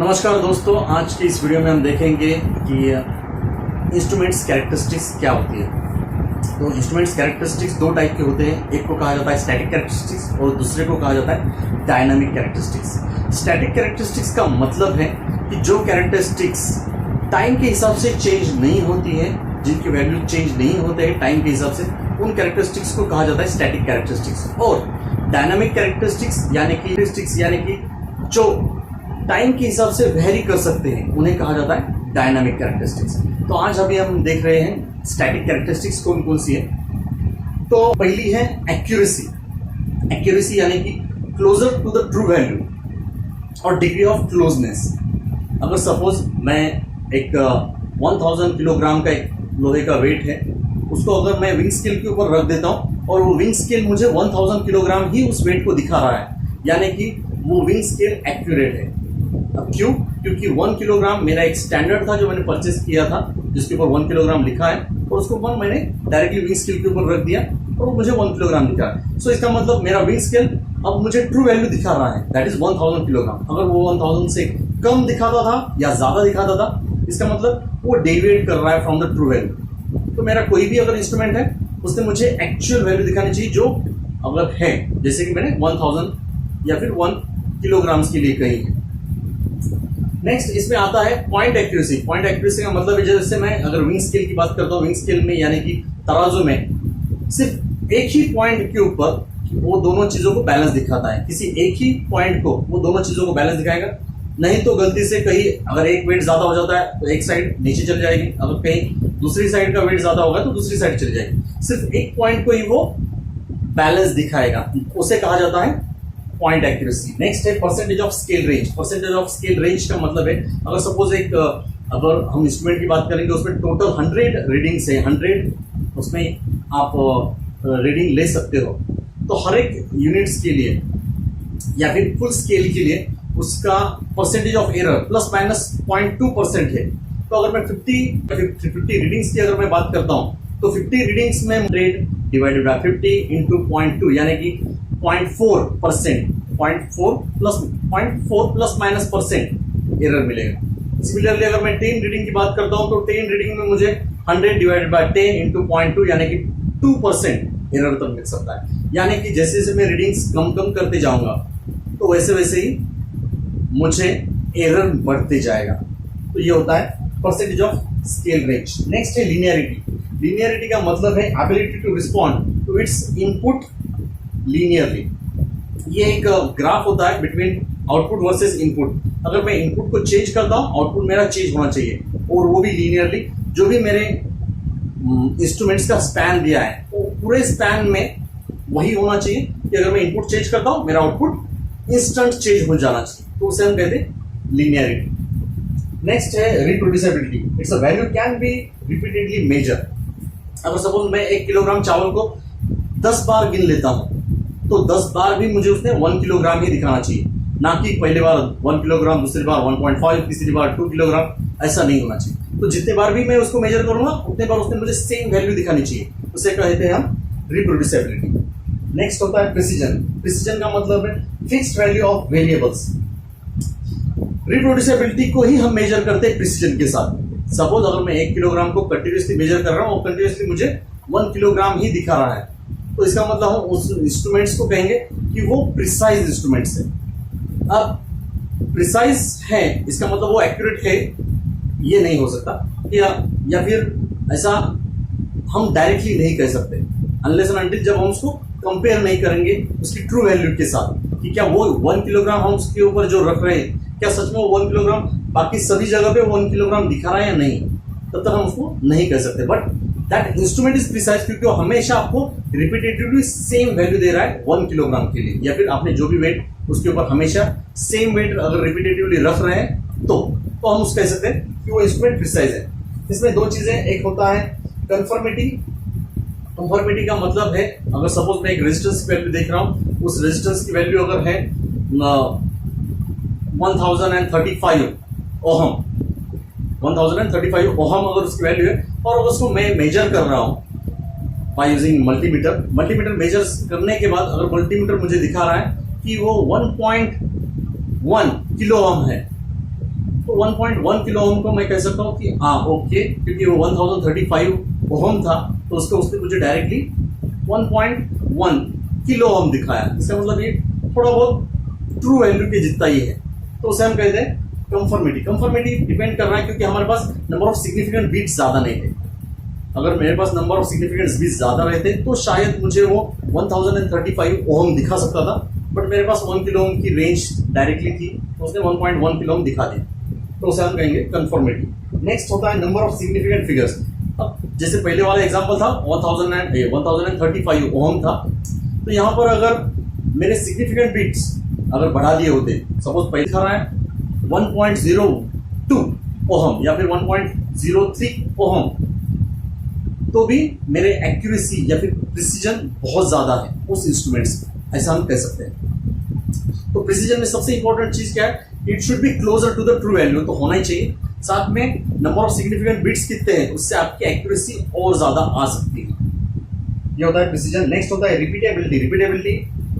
नमस्कार दोस्तों, आज की इस वीडियो में हम देखेंगे कि इंस्ट्रूमेंट्स कैरेक्टरिस्टिक्स क्या होती है। तो इंस्ट्रूमेंट्स कैरेक्टरिस्टिक्स दो टाइप के होते हैं, एक को कहा जाता है स्टैटिक कैरेक्टरिस्टिक्स और दूसरे को कहा जाता है डायनामिक कैरेक्टरिस्टिक्स। स्टैटिक कैरेक्टरिस्टिक्स का मतलब है कि जो कैरेक्टरिस्टिक्स टाइम के हिसाब से चेंज नहीं होती है, जिनके वैल्यू चेंज नहीं होते हैं टाइम के हिसाब से, उन कैरेक्टरिस्टिक्स को कहा जाता है स्टैटिक कैरेक्टरिस्टिक्स। और डायनामिक कैरेक्टरिस्टिक्स यानी कि जो टाइम के हिसाब से वेरी कर सकते हैं, उन्हें कहा जाता है डायनामिक कैरेक्टरिस्टिक्स। तो आज अभी हम देख रहे हैं स्टैटिक कैरेक्टरिस्टिक्स कौन कौन सी है। तो पहली है एक्यूरेसी यानी कि closer to the true value और डिग्री ऑफ क्लोजनेस। अगर सपोज मैं एक 1000 किलोग्राम का एक लोहे का वेट है, उसको अगर मैं विंग स्केल के ऊपर रख देता हूं और वो विंग स्केल मुझे 1000 किलोग्राम ही उस वेट को दिखा रहा है, यानी कि वो विंग स्केल एक्यूरेट है। अब क्यों? क्योंकि 1 किलोग्राम मेरा एक स्टैंडर्ड था जो मैंने परचेस किया था, जिसके ऊपर 1 किलोग्राम लिखा है, और उसको मैंने डायरेक्टली विंग स्केल के ऊपर रख दिया और वो मुझे 1 किलोग्राम दिखा है। सो इसका मतलब मेरा विंग स्केल अब मुझे ट्रू वैल्यू दिखा रहा है, दैट इज 1000 किलोग्राम। अगर वो 1000 से कम दिखाता था या ज्यादा दिखाता था, इसका मतलब वो डेविएट कर रहा है फ्रॉम द ट्रू वैल्यू। तो मेरा कोई भी अगर इंस्ट्रूमेंट है, उसने मुझे एक्चुअल वैल्यू दिखानी चाहिए जो अगर है, जैसे कि मैंने 1000 या फिर 1 किलोग्राम्स के लिए कही है। नेक्स्ट इसमें आता है पॉइंट एक्यूरेसी। पॉइंट एक्यूरेसी का मतलब है, जैसे मैं अगर विंग स्केल की बात करता हूँ, विंग स्केल में यानी कि तराजू में सिर्फ एक ही पॉइंट के ऊपर वो दोनों चीजों को बैलेंस दिखाता है। किसी एक ही पॉइंट को वो दोनों चीजों को बैलेंस दिखाएगा, नहीं तो गलती से कहीं अगर एक वेट ज्यादा हो जाता है तो एक साइड नीचे चली जाएगी, अगर कहीं दूसरी साइड का वेट ज्यादा होगा तो दूसरी साइड चली जाएगी। सिर्फ एक पॉइंट को ही वो बैलेंस दिखाएगा, उसे कहा जाता है पॉइंट एक्यूरेसी। नेक्स्ट है percentage of scale range. Percentage of scale range का मतलब है, अगर सपोज अगर हम इंस्ट्रूमेंट की बात करेंगे, उसमें टोटल 100 रीडिंग्स है, 100 उसमें आप रीडिंग ले सकते हो, तो हर एक यूनिट्स के लिए या फिर फुल स्केल के लिए उसका percentage of error plus minus 0.2% है। तो अगर मैं 50 रीडिंग्स की अगर मैं बात करता हूँ, तो 50 रीडिंग्स में 100 डिवाइडेड बाय 50 इंटू 0.2 यानी कि 0.4%, 0.4 प्लस माइनस परसेंट एरर मिलेगा। सिमिलरली अगर मैं 10 रीडिंग की बात करता हूं, तो 10 रीडिंग में मुझे 100 डिवाइडेड बाय 10 इंटू 0.2 यानी कि 2% एरर तक मिल सकता है। यानी कि जैसे जैसे मैं रीडिंग्स कम करते जाऊंगा, तो वैसे वैसे ही मुझे एरर बढ़ते जाएगा। तो ये होता है percentage of scale range. Next है लीनियरिटी। लीनियरिटी का मतलब है ability to respond to its input linearly. ये एक ग्राफ होता है बिटवीन आउटपुट वर्सेस इनपुट। अगर मैं इनपुट को चेंज करता हूं, आउटपुट मेरा चेंज होना चाहिए, और वो भी लीनियरली। जो भी मेरे इंस्ट्रूमेंट्स का स्पैन दिया है, वो पूरे स्पैन में वही होना चाहिए कि अगर मैं इनपुट चेंज करता हूं, मेरा आउटपुट इंस्टेंट चेंज हो जाना चाहिए, तो उसे हम कहते हैं लीनियरिटी। नेक्स्ट है reproducibility. It's a value can be repeatedly measure. अगर सपोज मैं 1 किलोग्राम चावल को 10 बार गिन लेता हूं, तो 10 बार भी मुझे उसने 1 किलोग्राम ही दिखाना चाहिए, ना कि पहले बार 1 किलोग्राम, दूसरी बार 1.5, तीसरी बार 2 किलोग्राम। ऐसा नहीं होना चाहिए। तो जितने बार भी मैं उसको मेजर करूंगा, उतने बार उसने मुझे सेम वैल्यू दिखानी चाहिए, उसे कहते हैं हम रिप्रोड्यूसिबिलिटी। नेक्स्ट होता है प्रिसीजन। प्रिसीजन का मतलब है fixed value of variables. Reproducibility को ही हम मेजर करते हैं प्रिसीजन के साथ। सपोज अगर मैं 1 किलोग्राम को कंटिन्यूसली मेजर कर रहा हूं और कंटिन्यूसली मुझे 1 किलोग्राम ही दिखा रहा है, तो इसका मतलब हम उस इंस्ट्रूमेंट्स को कहेंगे कि वो प्रिसाइज इंस्ट्रूमेंट्स है। अब प्रिसाइज है, इसका मतलब वो एक्यूरेट है, ये नहीं हो सकता, या फिर ऐसा हम डायरेक्टली नहीं कह सकते अनलेस एंड अनटिल जब हम उसको कंपेयर नहीं करेंगे उसकी ट्रू वैल्यू के साथ, कि क्या वो 1 किलोग्राम हम उसके ऊपर जो रख रहे हैं, क्या सच में वो 1 किलोग्राम बाकी सभी जगह पे 1 किलोग्राम दिखा रहा है या नहीं, तब तक हम उसको नहीं कह सकते। But that instrument is precise, क्योंकि वो हमेशा आपको रिपीटेटिवली सेम वैल्यू दे रहा है 1 किलोग्राम के लिए, या फिर आपने जो भी वेट उसके ऊपर हमेशा सेम वेट अगर रिपीटेटिवली रख रहे हैं, तो हम उसको कह सकते हैं कि वो इंस्ट्रूमेंट प्रिसाइज है। इसमें दो चीजें, एक होता है कंफर्मिटी। कंफर्मिटी का मतलब है, अगर सपोज मैं एक रेजिस्टेंस की वैल्यू देख रहा हूं, उस रेजिस्टेंस की वैल्यू अगर है 1035 ओहम, 1035 ओहम अगर उसकी वैल्यू है, और अगर उसको मैं मेजर कर रहा हूं बाय यूजिंग मल्टीमीटर मेजर करने के बाद अगर मल्टीमीटर मुझे दिखा रहा है कि वो 1.1 किलो ओम है, तो 1.1 किलो ओम को मैं कह सकता हूँ कि हाँ ओके, क्योंकि वो 1035 ओम था तो उसको उसने मुझे डायरेक्टली 1.1 किलो ओम दिखाया। इसका मतलब ये थोड़ा बहुत ट्रू वैल्यू के जितना ही है, तो उसे हम कहते हैं कंफर्मिटी। कंफर्मिटी डिपेंड कर रहा है क्योंकि हमारे पास नंबर ऑफ सिग्निफिकेंट बिट्स ज्यादा नहीं थे। अगर मेरे पास नंबर ऑफ सिग्निफिकेंट बिट्स ज्यादा रहते तो शायद मुझे वो 1035 ओम दिखा सकता था, बट मेरे पास 1 किलो ओम की रेंज डायरेक्टली थी तो उसने 1.1 किलो ओम दिखा दिया, तो उसे हम कहेंगे कंफर्मिटी। नेक्स्ट होता है नंबर ऑफ सिग्निफिकेंट फिगर्स। अब जैसे पहले वाला एग्जांपल था 1035 ओम था, तो यहाँ पर अगर मेरे सिग्निफिकेंट बिट्स अगर बढ़ा दिए होते, सपोज पहले दिखा रहा है 1.02 ओहम या फिर 1.03 ओहम, तो भी मेरे एक्यूरेसी या फिर प्रिसीजन बहुत ज्यादा है उस इंस्ट्रूमेंट्स में, ऐसा हम कह सकते हैं। तो प्रिसीजन में सबसे इंपॉर्टेंट चीज क्या है, it should be closer to the true value, तो होना ही चाहिए। साथ में नंबर ऑफ सिग्निफिकेंट बिट्स कितने हैं उससे आपकी एक्यूरेसी और ज्यादा आ सकती है, ये होता है प्रिसीजन। नेक्स्ट होता है repeatability. Repeatability,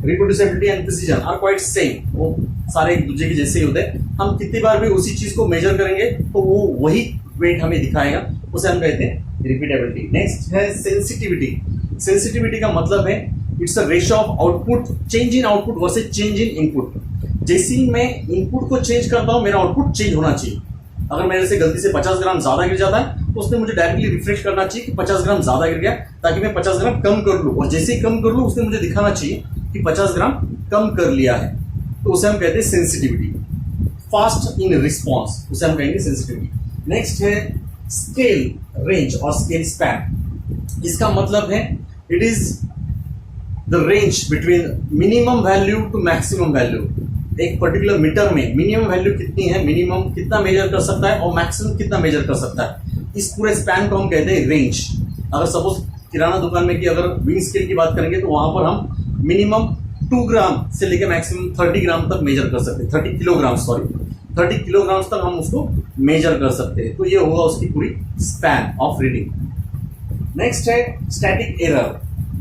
reproducibility and precision are quite same, वो सारे एक दूसरे के जैसे ही होते हैं। हम कितनी बार भी उसी चीज को मेजर करेंगे तो वो वही वेट हमें दिखाएगा, उसे हम कहते हैं रिपीटेबिलिटी। नेक्स्ट है सेंसिटिविटी। सेंसिटिविटी का मतलब है it's a ratio of output, change in output versus change in input. जैसे ही मैं इनपुट को चेंज करता हूं मेरा आउटपुट चेंज होना चाहिए। अगर मेरे से गलती से 50 ग्राम ज्यादा गिर जाता है तो उसने मुझे डायरेक्टली रिफ्रेश करना चाहिए कि 50 ग्राम ज्यादा गिर गया, ताकि मैं 50 ग्राम कम कर लूं, और जैसे ही कम कर लूं उसने मुझे दिखाना चाहिए कि 50 ग्राम कम कर लिया है, तो उसे हम कहते हैं सेंसिटिविटी। फास्ट इन रिस्पॉन्स, उसे हम कहेंगे सेंसिटिविटी। नेक्स्ट है स्केल रेंज और स्केल स्पैन। इसका मतलब है it is the range between minimum value to maximum value. एक पर्टिकुलर मीटर में मिनिमम वैल्यू कितनी है, मिनिमम कितना मेजर कर सकता है और मैक्सिमम कितना मेजर कर सकता है, इस पूरे स्पैन को हम कहते हैं रेंज। अगर सपोज किराना दुकान में की अगर विंग स्केल की बात करेंगे तो वहां पर हम मिनिमम 2 ग्राम से लेकर मैक्सिमम 30 ग्राम तक मेजर कर सकते हैं, 30 किलोग्राम तक हम उसको मेजर कर सकते हैं। तो ये होगा उसकी पूरी स्पैन ऑफ रीडिंग। नेक्स्ट है स्टैटिक एरर।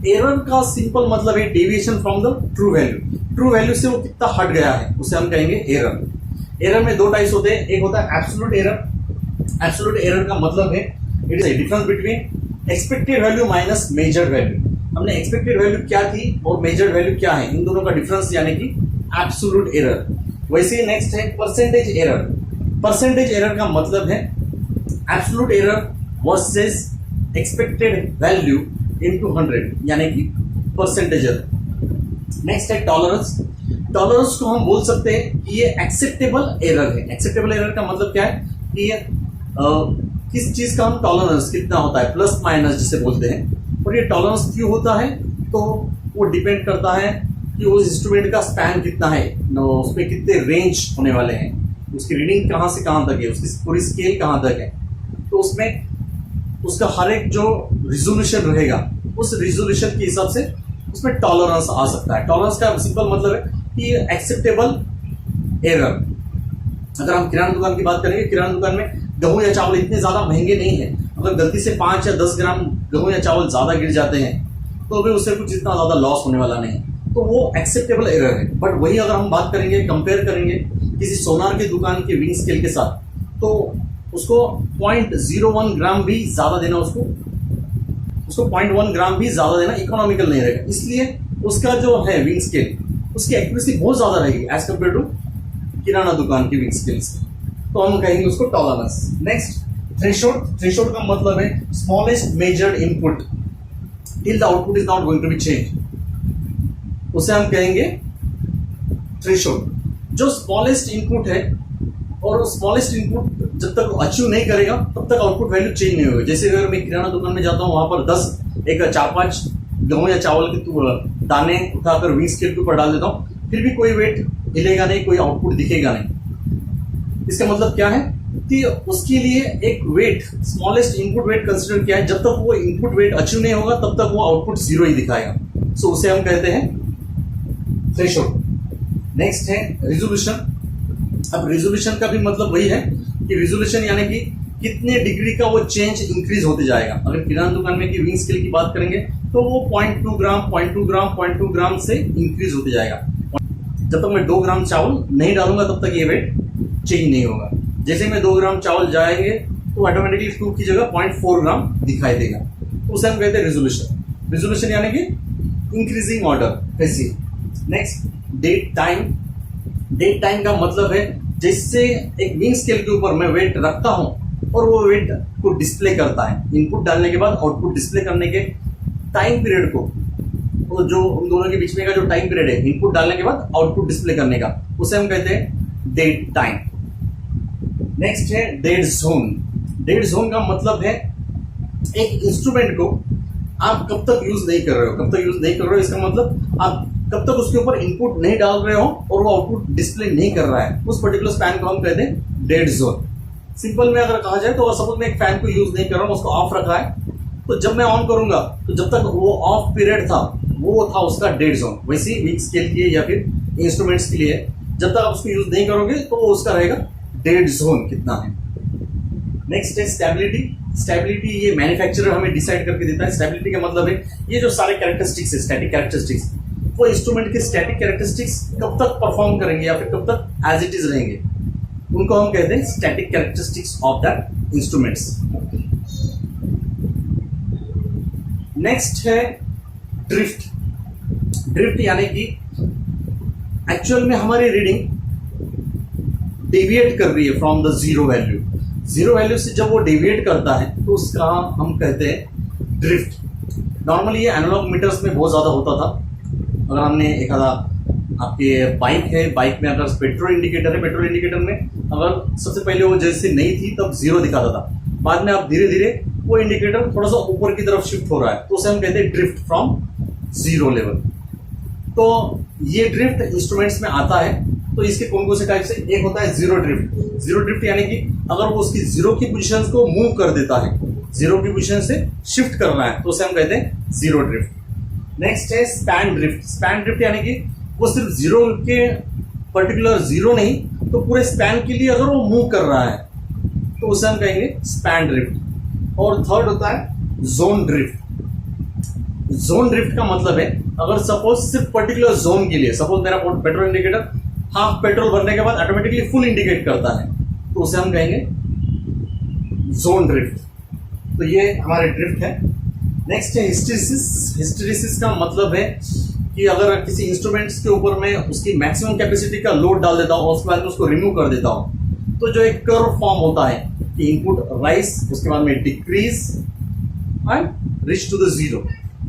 एरर का सिंपल मतलब है deviation from the true value. True value से वो कितना हट गया है उसे हम कहेंगे एरर। एरर में 2 टाइप्स होते हैं, एक होता है एब्सोल्यूट एरर। एब्सोल्यूट एरर का मतलब है it is difference between expected value minus measured value. हमने एक्सपेक्टेड वैल्यू क्या थी और मेजर्ड वैल्यू क्या है, इन दोनों का डिफरेंस यानी कि एब्सोल्यूट एरर। वैसे ही नेक्स्ट है परसेंटेज एरर। परसेंटेज एरर का मतलब है absolute error versus expected value into 100 यानी कि परसेंटेज एरर। नेक्स्ट है टॉलरेंस। टॉलरेंस को हम बोल सकते हैं कि ये एक्सेप्टेबल एरर है। एक्सेप्टेबल एरर का मतलब क्या है कि ये किस चीज का हम टॉलरेंस कितना होता है, प्लस माइनस जिसे बोलते हैं। और ये टॉलरेंस क्यों होता है तो वो डिपेंड करता है कि उस इंस्ट्रूमेंट का स्पैन कितना है, उसमें कितने रेंज होने वाले हैं, उसकी रीडिंग कहाँ से कहाँ तक है, उसकी पूरी स्केल कहाँ तक है। तो उसमें उसका हर एक जो रिजोल्यूशन रहेगा उस रिजोल्यूशन के हिसाब से उसमें टॉलरेंस आ सकता है। टॉलरेंस का सिंपल मतलब है कि एक्सेप्टेबल एरर। अगर हम किराना दुकान की बात करेंगे, किराना दुकान में गेहूं या चावल इतने ज्यादा महंगे नहीं है, अगर गलती से 5 या 10 ग्राम गेहूं या चावल ज्यादा गिर जाते हैं तो भी उससे कुछ इतना ज्यादा लॉस होने वाला नहीं, तो वो एक्सेप्टेबल एरर है। बट वही अगर हम बात करेंगे, कंपेयर करेंगे किसी सोनार की दुकान के विंग स्केल के साथ, तो उसको 0.01 ग्राम भी ज्यादा देना, उसको 0.1 ग्राम भी ज्यादा देना इकोनॉमिकल नहीं रहेगा। इसलिए उसका जो है विंग स्केल उसकी एक्यूरेसी बहुत ज्यादा रहेगी एज कम्पेयर टू किराना दुकान की विंग स्केल से, तो हम कहेंगे उसको टॉलरेंस। Next threshold. थ्रेशोल्ड का मतलब है smallest measured input till the output is not going to be change, उसे हम कहेंगे थ्रेशोल्ड। जो स्मॉलेस्ट इनपुट है और स्मॉलेस्ट इनपुट जब तक अचीव नहीं करेगा तब तक आउटपुट वैल्यू चेंज नहीं होगी। जैसे अगर मैं किराना दुकान में जाता हूँ, वहां पर 4-5 गेहूं या चावल के दाने उठाकर विंग स्केल के ऊपर डाल देता हूँ, फिर भी कोई वेट हिलेगा नहीं, कोई आउटपुट दिखेगा नहीं। इसका मतलब क्या है कि उसके लिए एक weight, smallest input weight consider किया है। जब तक वो इनपुट वेट अचीव नहीं होगा तब तक वो आउटपुट 0 ही दिखाएगा। सो उसे हम कहते हैं थ्रेशोल्ड। नेक्स्ट है रिजोल्यूशन। अब रिजोल्यूशन का भी मतलब वही है कि रिजोल्यूशन यानी कि कितने डिग्री का वो चेंज इंक्रीज होते जाएगा। अगर किराना दुकान में की विंग स्केल की बात करेंगे तो वो 0.2 ग्राम 0.2 ग्राम 0.2 ग्राम से इंक्रीज होते जाएगा। जब तक मैं 2 ग्राम चावल नहीं डालूंगा तब तक ये वेट चेंज नहीं होगा। जैसे में 2 ग्राम चावल जाएंगे तो ऑटोमेटिकली 2 की जगह 0.4 ग्राम दिखाई देगा, तो उसे हम कहते हैं रिजोल्यूशन। रिजोल्यूशन यानी कि इंक्रीजिंग ऑर्डर। ऐसी next dead time. Dead time का मतलब है जिससे एक मीन स्केल के ऊपर मैं वेट रखता हूं और वो वेट को डिस्प्ले करता है, इनपुट डालने के बाद आउटपुट डिस्प्ले करने के टाइम पीरियड को, तो जो उन दोनों के बीच में का जो टाइम पीरियड है इनपुट डालने के बाद आउटपुट डिस्प्ले करने का, उसे हम कहते हैं डेट टाइम। नेक्स्ट है डेड जोन। डेड जोन का मतलब है एक इंस्ट्रूमेंट को आप कब तक यूज नहीं कर रहे हो, कब तक यूज नहीं कर रहे हो, इसका मतलब आप कब तक उसके ऊपर इनपुट नहीं डाल रहे हो और वो आउटपुट डिस्प्ले नहीं कर रहा है, उस पर्टिकुलर स्पैन को हम कहते हैं डेड जोन। सिंपल में अगर कहा जाए तो सपोज मैं एक फैन को यूज नहीं कर रहा हूँ, उसको ऑफ रखा है, तो जब मैं ऑन करूंगा तो जब तक वो ऑफ पीरियड था वो था उसका डेड जोन। वैसे ही वीक स्केल के या फिर इंस्ट्रूमेंट्स के लिए जब तक आप उसको यूज नहीं करोगे तो वो उसका रहेगा डेड जोन कितना है। नेक्स्ट है स्टेबिलिटी। स्टेबिलिटी ये मैन्युफैक्चरर हमें डिसाइड करके देता है। स्टेबिलिटी का मतलब है ये जो सारे कैरेक्टरिस्टिक्स है, स्टैटिक कैरेक्टरिस्टिक्स, वो इंस्ट्रूमेंट के स्टैटिक कैरेक्टरिस्टिक्स कब तक परफॉर्म करेंगे या फिर कब तक एज इट इज रहेंगे, उनको हम कहते हैं static characteristics of that instruments. Next है ड्रिफ्ट। ड्रिफ्ट यानी कि एक्चुअल में हमारी रीडिंग डेविएट कर रही है from the zero value. Zero value से जब वो डेविएट करता है तो उसका हम कहते हैं ड्रिफ्ट। नॉर्मली ये एनालॉग मीटर्स में बहुत ज्यादा होता था। अगर हमने एक आधा आपके बाइक है, बाइक में अगर पेट्रोल इंडिकेटर है, पेट्रोल इंडिकेटर में अगर सबसे पहले वो जैसे नहीं थी तब जीरो दिखाता था, बाद में आप धीरे धीरे वो इंडिकेटर थोड़ा सा ऊपर की तरफ शिफ्ट हो रहा है, तो उसे हम कहते हैं ड्रिफ्ट फ्रॉम जीरो लेवल। तो ये ड्रिफ्ट इंस्ट्रूमेंट्स में आता है। तो इसके कौन से टाइप से, एक होता है जीरो ड्रिफ्ट। जीरो ड्रिफ्ट यानी कि अगर वो उसकी जीरो की पोजीशन को मूव कर देता है, जीरो की पोजीशन से शिफ्ट कर रहा है, तो उसे हम कहते हैं जीरो ड्रिफ्ट। नेक्स्ट है स्पैन ड्रिफ्ट। स्पैन ड्रिफ्ट यानी कि वो सिर्फ जीरो के पर्टिकुलर जीरो नहीं तो पूरे स्पैन के लिए अगर वो मूव कर रहा है तो उसे हम कहेंगे स्पैन ड्रिफ्ट। और थर्ड होता है जोन ड्रिफ्ट। जोन ड्रिफ्ट का मतलब है अगर सपोज सिर्फ पर्टिकुलर जोन के लिए, सपोज मेरा पेट्रोल इंडिकेटर हाफ पेट्रोल भरने के बाद ऑटोमेटिकली फुल इंडिकेट करता है, तो उसे हम कहेंगे जोन ड्रिफ्ट। तो ये हमारे ड्रिफ्ट है। नेक्स्ट है हिस्टेरिसिस। हिस्टेरिसिस का मतलब है कि अगर किसी इंस्ट्रूमेंट्स के ऊपर मैं उसकी मैक्सिमम कैपेसिटी का लोड डाल देता हूँ और उसके बाद में उसको रिमूव कर देता हूँ, तो जो एक कर्व फॉर्म होता है कि इनपुट राइज, उसके बाद में decrease and reach to the zero,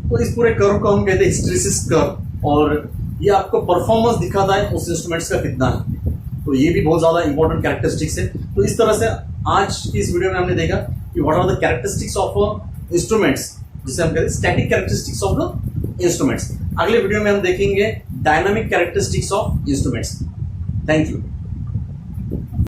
तो इस पूरे कर्व को हम कहते हैं हिस्टेरिसिस कर्व। और ये आपको परफॉर्मेंस दिखाता है उस इंस्ट्रूमेंट्स का कितना है, तो ये भी बहुत ज्यादा इंपॉर्टेंट कैरेक्टरिस्टिक्स है। तो इस तरह से आज की इस वीडियो में हमने देखा कि what are the characteristics of instruments, जिसे हम कहते हैं static characteristics of the instruments. अगले वीडियो में हम देखेंगे dynamic characteristics of instruments. Thank you.